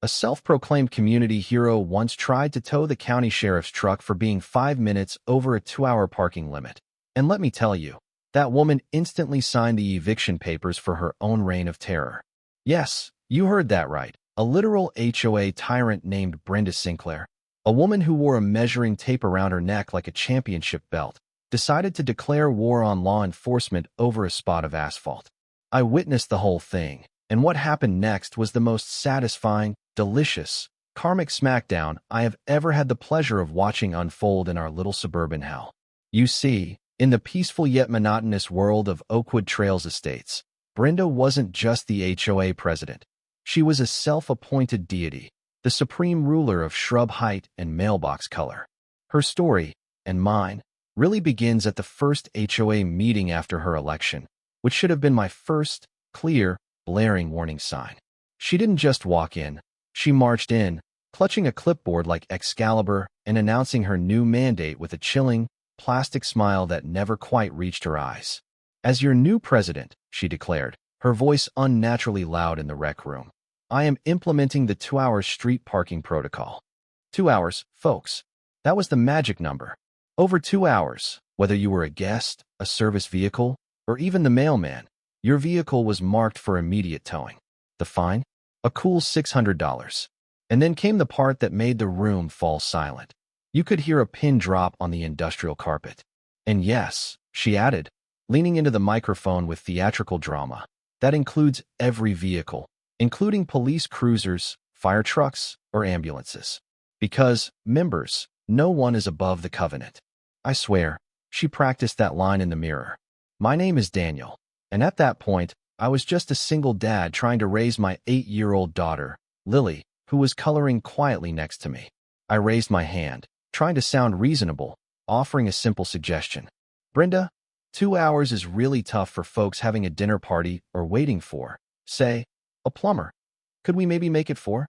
A self-proclaimed community hero once tried to tow the county sheriff's truck for being 5 minutes over a 2-hour parking limit. And let me tell you, that woman instantly signed the eviction papers for her own reign of terror. Yes, you heard that right. A literal HOA tyrant named Brenda Sinclair, a woman who wore a measuring tape around her neck like a championship belt, decided to declare war on law enforcement over a spot of asphalt. I witnessed the whole thing, and what happened next was the most satisfying, delicious, karmic smackdown I have ever had the pleasure of watching unfold in our little suburban hell. You see, in the peaceful yet monotonous world of Oakwood Trails Estates, Brenda wasn't just the HOA president. She was a self-appointed deity, the supreme ruler of shrub height and mailbox color. Her story, and mine, really begins at the first HOA meeting after her election, which should have been my first, clear, blaring warning sign. She didn't just walk in. She marched in, clutching a clipboard like Excalibur and announcing her new mandate with a chilling, plastic smile that never quite reached her eyes. "As your new president," she declared, her voice unnaturally loud in the rec room, "I am implementing the 2-hour street parking protocol." 2 hours, folks. That was the magic number. Over 2 hours, whether you were a guest, a service vehicle, or even the mailman, your vehicle was marked for immediate towing. The fine? A cool $600. And then came the part that made the room fall silent. You could hear a pin drop on the industrial carpet. "And yes," she added, leaning into the microphone with theatrical drama, "that includes every vehicle, including police cruisers, fire trucks, or ambulances. Because, members, no one is above the covenant." I swear, she practiced that line in the mirror. My name is Daniel, and at that point, I was just a single dad trying to raise my 8-year-old daughter, Lily, who was coloring quietly next to me. I raised my hand, trying to sound reasonable, offering a simple suggestion. "Brenda, 2 hours is really tough for folks having a dinner party or waiting for, say, a plumber. Could we maybe make it 4?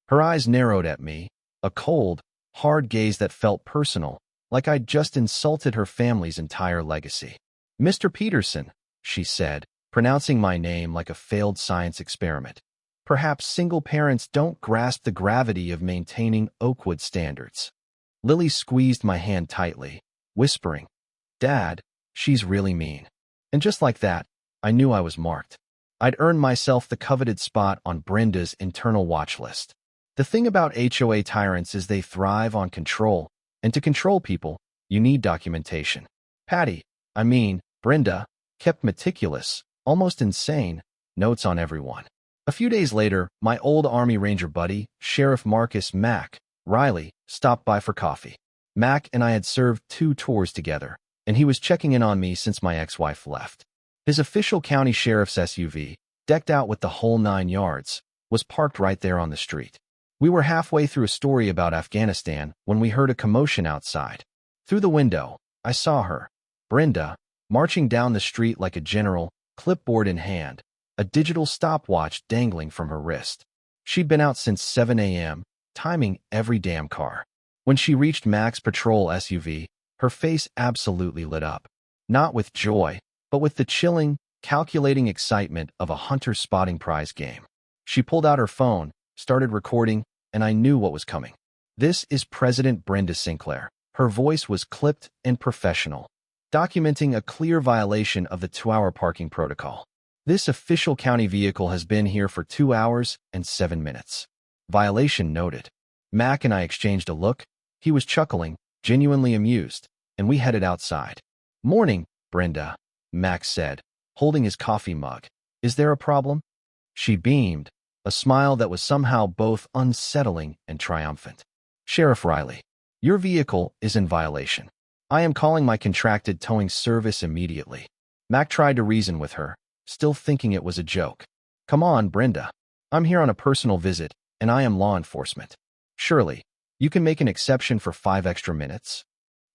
Her eyes narrowed at me, a cold, hard gaze that felt personal, like I'd just insulted her family's entire legacy. "Mr. Peterson," she said, pronouncing my name like a failed science experiment. "Perhaps single parents don't grasp the gravity of maintaining Oakwood standards." Lily squeezed my hand tightly, whispering, "Dad, she's really mean." And just like that, I knew I was marked. I'd earned myself the coveted spot on Brenda's internal watch list. The thing about HOA tyrants is they thrive on control, and to control people, you need documentation. Brenda, kept meticulous, almost insane, notes on everyone. A few days later, my old Army Ranger buddy, Sheriff Marcus Mack Riley, stopped by for coffee. Mack and I had served 2 tours together, and he was checking in on me since my ex-wife left. His official county sheriff's SUV, decked out with the whole 9 yards, was parked right there on the street. We were halfway through a story about Afghanistan when we heard a commotion outside. Through the window, I saw her, Brenda, marching down the street like a general, clipboard in hand, a digital stopwatch dangling from her wrist. She'd been out since 7 a.m., timing every damn car. When she reached Mack's patrol SUV, her face absolutely lit up. Not with joy, but with the chilling, calculating excitement of a hunter spotting prize game. She pulled out her phone, started recording, and I knew what was coming. "This is President Brenda Sinclair." Her voice was clipped and professional, documenting a clear violation of the 2-hour parking protocol. "This official county vehicle has been here for 2 hours and 7 minutes. Violation noted." Mack and I exchanged a look. He was chuckling, genuinely amused, and we headed outside. "Morning, Brenda," Mack said, holding his coffee mug. "Is there a problem?" She beamed, a smile that was somehow both unsettling and triumphant. "Sheriff Riley, your vehicle is in violation. I am calling my contracted towing service immediately." Mac tried to reason with her, still thinking it was a joke. "Come on, Brenda. I'm here on a personal visit, and I am law enforcement. Surely, you can make an exception for 5 extra minutes."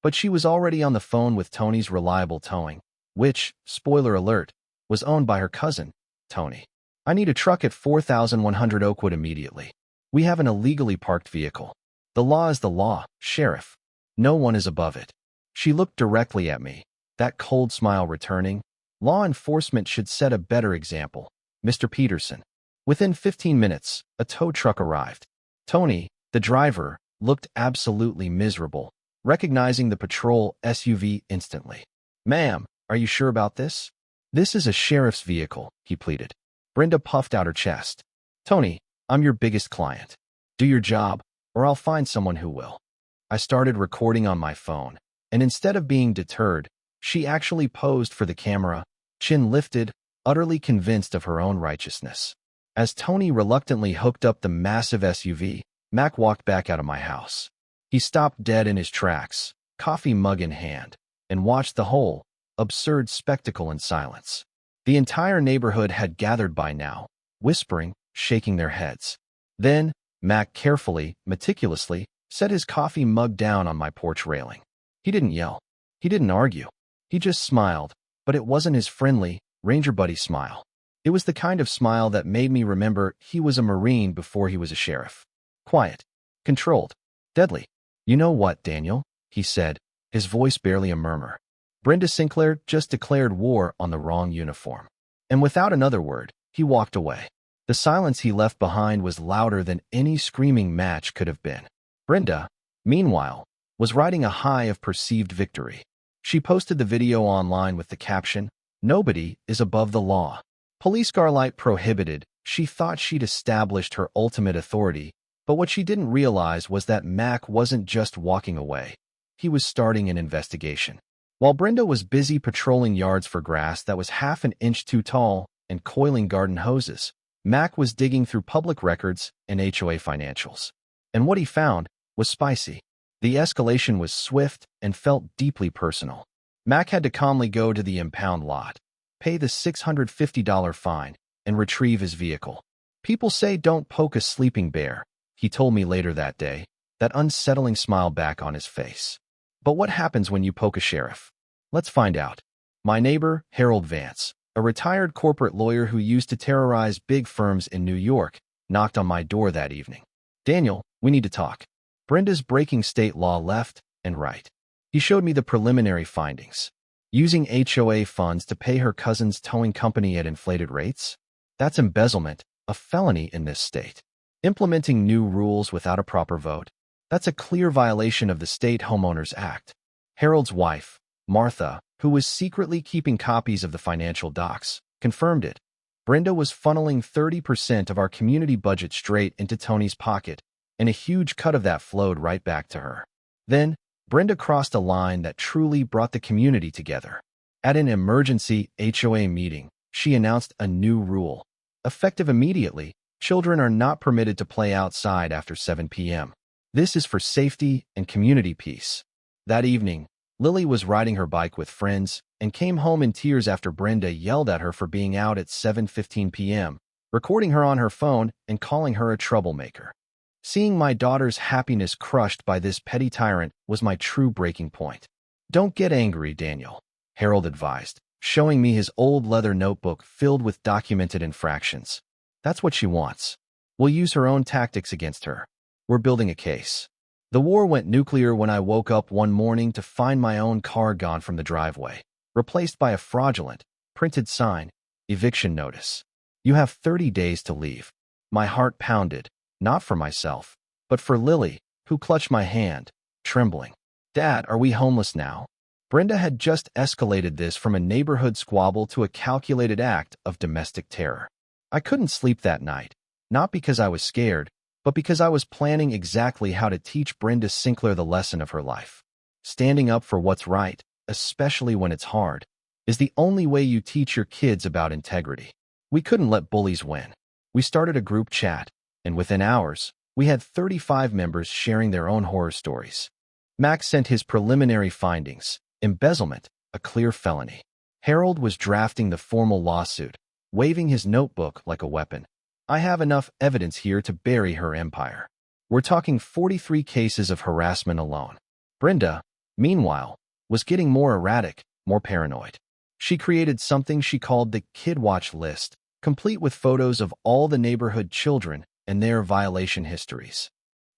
But she was already on the phone with Tony's Reliable Towing, which, spoiler alert, was owned by her cousin, Tony. "I need a truck at 4100 Oakwood immediately. We have an illegally parked vehicle. The law is the law, Sheriff. No one is above it." She looked directly at me, that cold smile returning. "Law enforcement should set a better example, Mr. Peterson." Within 15 minutes, a tow truck arrived. Tony, the driver, looked absolutely miserable, recognizing the patrol SUV instantly. "Ma'am, are you sure about this?" "This is a sheriff's vehicle," he pleaded. Brenda puffed out her chest. "Tony, I'm your biggest client. Do your job, or I'll find someone who will." I started recording on my phone, and instead of being deterred, she actually posed for the camera, chin lifted, utterly convinced of her own righteousness. As Tony reluctantly hooked up the massive SUV, Mac walked back out of my house. He stopped dead in his tracks, coffee mug in hand, and watched the whole absurd spectacle in silence. The entire neighborhood had gathered by now, whispering, shaking their heads. Then, Mac carefully, meticulously, set his coffee mug down on my porch railing. He didn't yell. He didn't argue. He just smiled, but it wasn't his friendly, Ranger buddy smile. It was the kind of smile that made me remember he was a Marine before he was a sheriff. Quiet, controlled, deadly. "You know what, Daniel?" he said, his voice barely a murmur. "Brenda Sinclair just declared war on the wrong uniform." And without another word, he walked away. The silence he left behind was louder than any screaming match could have been. Brenda, meanwhile, was riding a high of perceived victory. She posted the video online with the caption, "Nobody is above the law. Police car light prohibited." She thought she'd established her ultimate authority, but what she didn't realize was that Mac wasn't just walking away. He was starting an investigation. While Brenda was busy patrolling yards for grass that was half an inch too tall and coiling garden hoses, Mac was digging through public records and HOA financials. And what he found was spicy. The escalation was swift and felt deeply personal. Mac had to calmly go to the impound lot, pay the $650 fine, and retrieve his vehicle. "People say don't poke a sleeping bear," he told me later that day, that unsettling smile back on his face. But what happens when you poke a sheriff? Let's find out. My neighbor, Harold Vance, a retired corporate lawyer who used to terrorize big firms in New York, knocked on my door that evening. "Daniel, we need to talk. Brenda's breaking state law left and right." He showed me the preliminary findings. Using HOA funds to pay her cousin's towing company at inflated rates? That's embezzlement, a felony in this state. Implementing new rules without a proper vote? That's a clear violation of the State Homeowners Act. Harold's wife, Martha, who was secretly keeping copies of the financial docs, confirmed it. Brenda was funneling 30% of our community budget straight into Tony's pocket, and a huge cut of that flowed right back to her. Then, Brenda crossed a line that truly brought the community together. At an emergency HOA meeting, she announced a new rule. Effective immediately, children are not permitted to play outside after 7 p.m. This is for safety and community peace. That evening, Lily was riding her bike with friends and came home in tears after Brenda yelled at her for being out at 7:15 p.m., recording her on her phone and calling her a troublemaker. Seeing my daughter's happiness crushed by this petty tyrant was my true breaking point. "Don't get angry, Daniel," Harold advised, showing me his old leather notebook filled with documented infractions. "That's what she wants. We'll use her own tactics against her. We're building a case." The war went nuclear when I woke up one morning to find my own car gone from the driveway, replaced by a fraudulent, printed sign, "Eviction notice. You have 30 days to leave." My heart pounded, not for myself, but for Lily, who clutched my hand, trembling. "Dad, are we homeless now?" Brenda had just escalated this from a neighborhood squabble to a calculated act of domestic terror. I couldn't sleep that night, not because I was scared, but because I was planning exactly how to teach Brenda Sinclair the lesson of her life. Standing up for what's right, especially when it's hard, is the only way you teach your kids about integrity. We couldn't let bullies win. We started a group chat, and within hours, we had 35 members sharing their own horror stories. Max sent his preliminary findings: embezzlement, a clear felony. Harold was drafting the formal lawsuit, waving his notebook like a weapon. I have enough evidence here to bury her empire. We're talking 43 cases of harassment alone. Brenda, meanwhile, was getting more erratic, more paranoid. She created something she called the Kid Watch List, complete with photos of all the neighborhood children and their violation histories.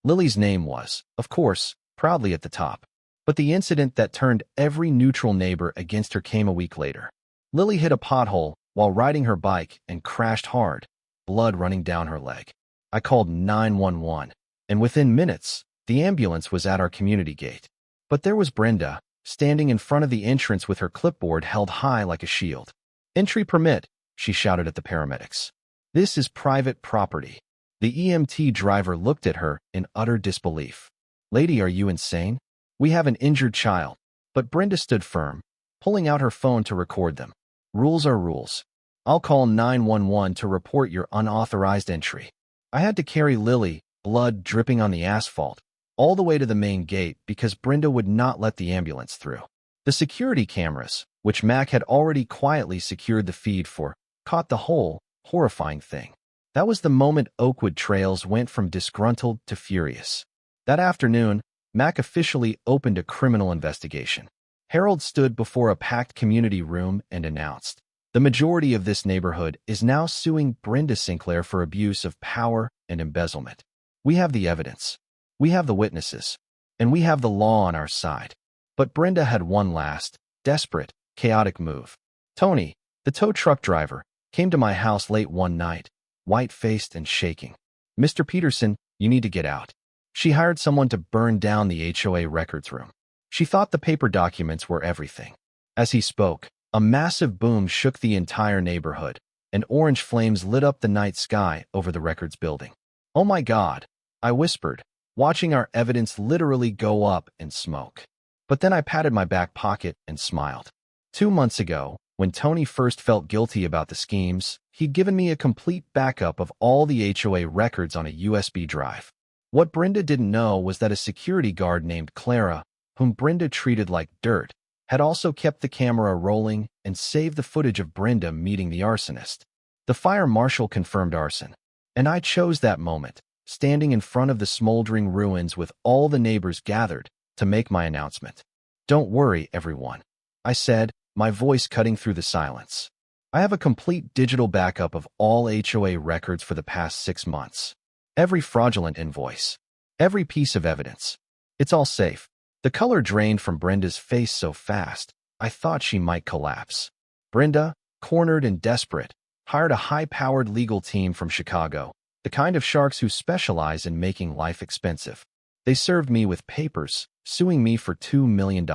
Lily's name was, of course, proudly at the top. But the incident that turned every neutral neighbor against her came a week later. Lily hit a pothole while riding her bike and crashed hard, blood running down her leg. I called 911, and within minutes, the ambulance was at our community gate. But there was Brenda, standing in front of the entrance with her clipboard held high like a shield. "Entry permit," she shouted at the paramedics. "This is private property." The EMT driver looked at her in utter disbelief. "Lady, are you insane? We have an injured child." But Brenda stood firm, pulling out her phone to record them. "Rules are rules. I'll call 911 to report your unauthorized entry." I had to carry Lily, blood dripping on the asphalt, all the way to the main gate because Brenda would not let the ambulance through. The security cameras, which Mac had already quietly secured the feed for, caught the whole horrifying thing. That was the moment Oakwood Trails went from disgruntled to furious. That afternoon, Mac officially opened a criminal investigation. Harold stood before a packed community room and announced, "The majority of this neighborhood is now suing Brenda Sinclair for abuse of power and embezzlement. We have the evidence. We have the witnesses. And we have the law on our side." But Brenda had one last, desperate, chaotic move. Tony, the tow truck driver, came to my house late one night, white-faced and shaking. "Mr. Peterson, you need to get out." She hired someone to burn down the HOA records room. She thought the paper documents were everything. As he spoke, a massive boom shook the entire neighborhood, and orange flames lit up the night sky over the records building. "Oh my God," I whispered, watching our evidence literally go up in smoke. But then I patted my back pocket and smiled. 2 months ago, when Tony first felt guilty about the schemes, he'd given me a complete backup of all the HOA records on a USB drive. What Brenda didn't know was that a security guard named Clara, whom Brenda treated like dirt, had also kept the camera rolling and saved the footage of Brenda meeting the arsonist. The fire marshal confirmed arson, and I chose that moment, standing in front of the smoldering ruins with all the neighbors gathered, to make my announcement. "Don't worry, everyone," I said, my voice cutting through the silence. "I have a complete digital backup of all HOA records for the past 6 months. Every fraudulent invoice. Every piece of evidence. It's all safe." The color drained from Brenda's face so fast, I thought she might collapse. Brenda, cornered and desperate, hired a high-powered legal team from Chicago, the kind of sharks who specialize in making life expensive. They served me with papers, suing me for $2 million.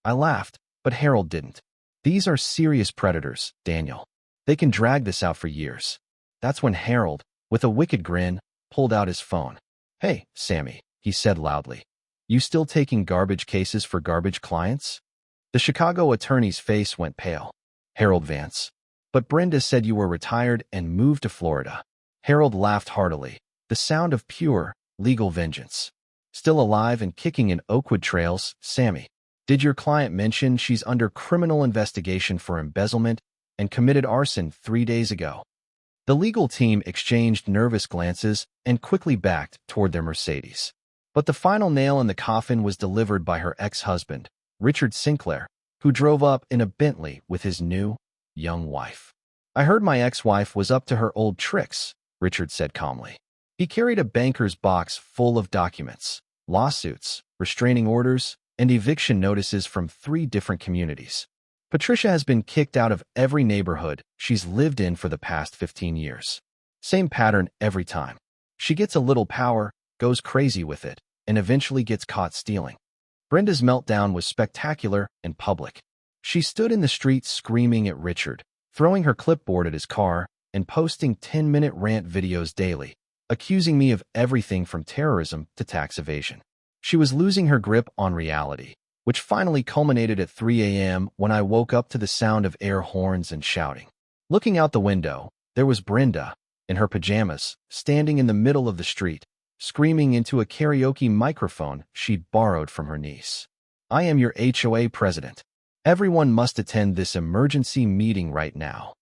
I laughed, but Harold didn't. "These are serious predators, Daniel. They can drag this out for years." That's when Harold, with a wicked grin, pulled out his phone. "Hey, Sammy," he said loudly. "You still taking garbage cases for garbage clients?" The Chicago attorney's face went pale. "Harold Vance. But Brenda said you were retired and moved to Florida." Harold laughed heartily, the sound of pure, legal vengeance. "Still alive and kicking in Oakwood Trails, Sammy. Did your client mention she's under criminal investigation for embezzlement and committed arson 3 days ago?" The legal team exchanged nervous glances and quickly backed toward their Mercedes. But the final nail in the coffin was delivered by her ex-husband, Richard Sinclair, who drove up in a Bentley with his new, young wife. "I heard my ex-wife was up to her old tricks," Richard said calmly. He carried a banker's box full of documents, lawsuits, restraining orders, and eviction notices from 3 different communities. "Patricia has been kicked out of every neighborhood she's lived in for the past 15 years. Same pattern every time. She gets a little power, goes crazy with it, and eventually gets caught stealing." Brenda's meltdown was spectacular and public. She stood in the street screaming at Richard, throwing her clipboard at his car, and posting 10-minute rant videos daily, accusing me of everything from terrorism to tax evasion. She was losing her grip on reality, which finally culminated at 3 a.m. when I woke up to the sound of air horns and shouting. Looking out the window, there was Brenda, in her pajamas, standing in the middle of the street, screaming into a karaoke microphone she'd borrowed from her niece. "I am your HOA president. Everyone must attend this emergency meeting right now."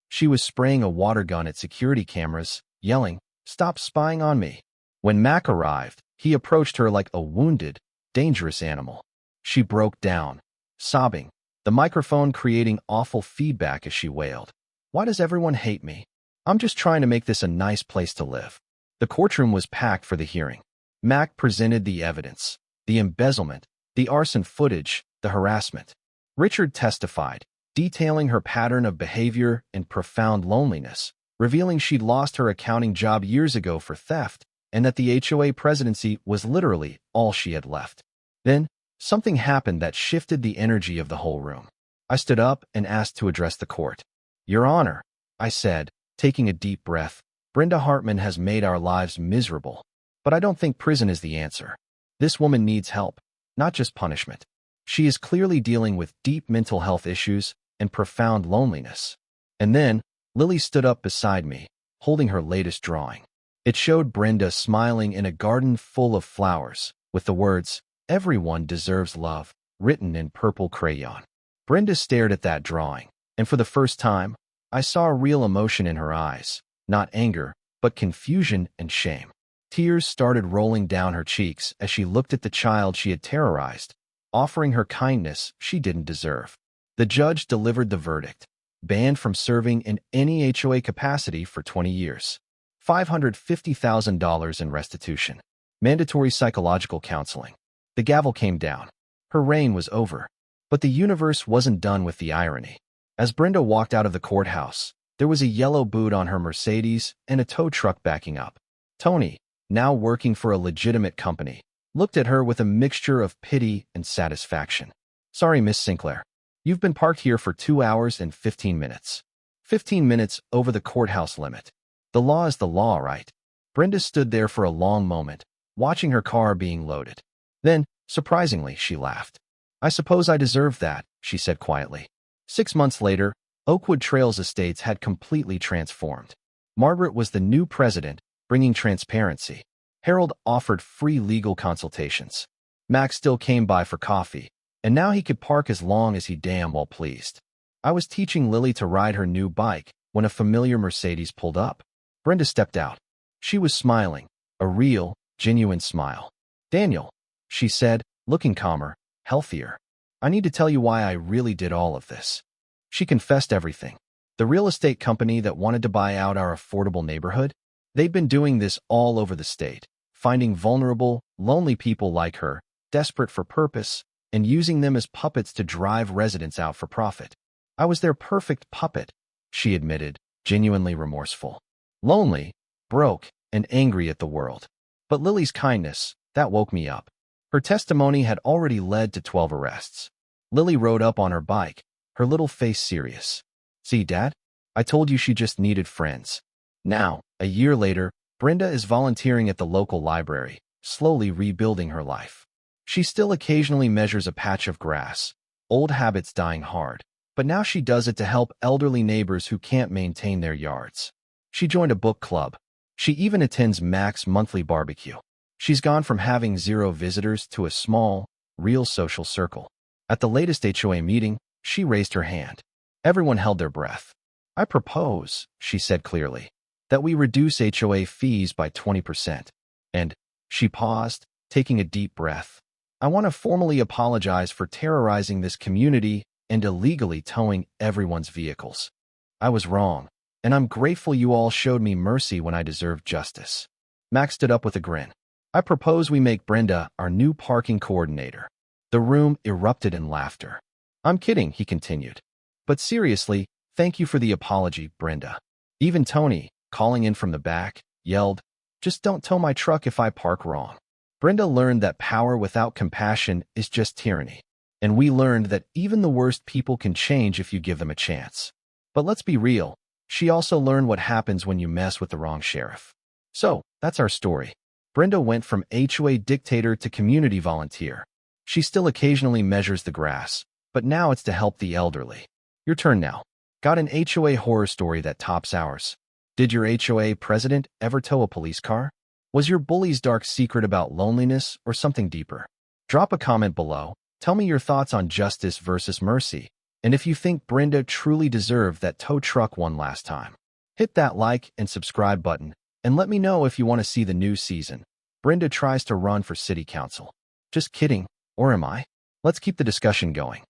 She was spraying a water gun at security cameras, yelling, "Stop spying on me." When Mac arrived, he approached her like a wounded, dangerous animal. She broke down, sobbing, the microphone creating awful feedback as she wailed. "Why does everyone hate me? I'm just trying to make this a nice place to live." The courtroom was packed for the hearing. Mac presented the evidence, the embezzlement, the arson footage, the harassment. Richard testified, detailing her pattern of behavior and profound loneliness, revealing she'd lost her accounting job years ago for theft and that the HOA presidency was literally all she had left. Then, something happened that shifted the energy of the whole room. I stood up and asked to address the court. "Your Honor," I said, taking a deep breath, "Brenda Hartman has made our lives miserable, but I don't think prison is the answer. This woman needs help, not just punishment. She is clearly dealing with deep mental health issues and profound loneliness." And then, Lily stood up beside me, holding her latest drawing. It showed Brenda smiling in a garden full of flowers, with the words, "Everyone deserves love," written in purple crayon. Brenda stared at that drawing, and for the first time, I saw a real emotion in her eyes, not anger, but confusion and shame. Tears started rolling down her cheeks as she looked at the child she had terrorized, offering her kindness she didn't deserve. The judge delivered the verdict: banned from serving in any HOA capacity for 20 years. $550,000 in restitution. Mandatory psychological counseling. The gavel came down. Her reign was over. But the universe wasn't done with the irony. As Brenda walked out of the courthouse, there was a yellow boot on her Mercedes and a tow truck backing up. Tony, now working for a legitimate company, looked at her with a mixture of pity and satisfaction. "Sorry, Miss Sinclair. You've been parked here for 2 hours and 15 minutes. 15 minutes over the courthouse limit. The law is the law, right?" Brenda stood there for a long moment, watching her car being loaded. Then, surprisingly, she laughed. "I suppose I deserve that," she said quietly. 6 months later, Oakwood Trails Estates had completely transformed. Margaret was the new president, bringing transparency. Harold offered free legal consultations. Max still came by for coffee, and now he could park as long as he damn well pleased. I was teaching Lily to ride her new bike when a familiar Mercedes pulled up. Brenda stepped out. She was smiling, a real, genuine smile. "Daniel," she said, looking calmer, healthier. "I need to tell you why I really did all of this." She confessed everything. The real estate company that wanted to buy out our affordable neighborhood, they'd been doing this all over the state, finding vulnerable, lonely people like her, desperate for purpose, and using them as puppets to drive residents out for profit. "I was their perfect puppet," she admitted, genuinely remorseful. Lonely, broke, and angry at the world. But Lily's kindness, that woke me up. Her testimony had already led to 12 arrests. Lily rode up on her bike, her little face serious. "See, Dad? I told you she just needed friends." Now, a year later, Brenda is volunteering at the local library, slowly rebuilding her life. She still occasionally measures a patch of grass, old habits dying hard, but now she does it to help elderly neighbors who can't maintain their yards. She joined a book club. She even attends Mac's monthly barbecue. She's gone from having 0 visitors to a small, real social circle. At the latest HOA meeting, she raised her hand. Everyone held their breath. "I propose," she said clearly, "that we reduce HOA fees by 20%. And," she paused, taking a deep breath, "I want to formally apologize for terrorizing this community and illegally towing everyone's vehicles. I was wrong, and I'm grateful you all showed me mercy when I deserved justice." Max stood up with a grin. "I propose we make Brenda our new parking coordinator." The room erupted in laughter. "I'm kidding," he continued. "But seriously, thank you for the apology, Brenda." Even Tony, calling in from the back, yelled, "Just don't tow my truck if I park wrong." Brenda learned that power without compassion is just tyranny. And we learned that even the worst people can change if you give them a chance. But let's be real, she also learned what happens when you mess with the wrong sheriff. So, that's our story. Brenda went from HOA dictator to community volunteer. She still occasionally measures the grass, but now it's to help the elderly. Your turn now. Got an HOA horror story that tops ours? Did your HOA president ever tow a police car? Was your bully's dark secret about loneliness or something deeper? Drop a comment below. Tell me your thoughts on justice versus mercy, and if you think Brenda truly deserved that tow truck one last time. Hit that like and subscribe button, and let me know if you want to see the new season. Brenda tries to run for city council. Just kidding, or am I? Let's keep the discussion going.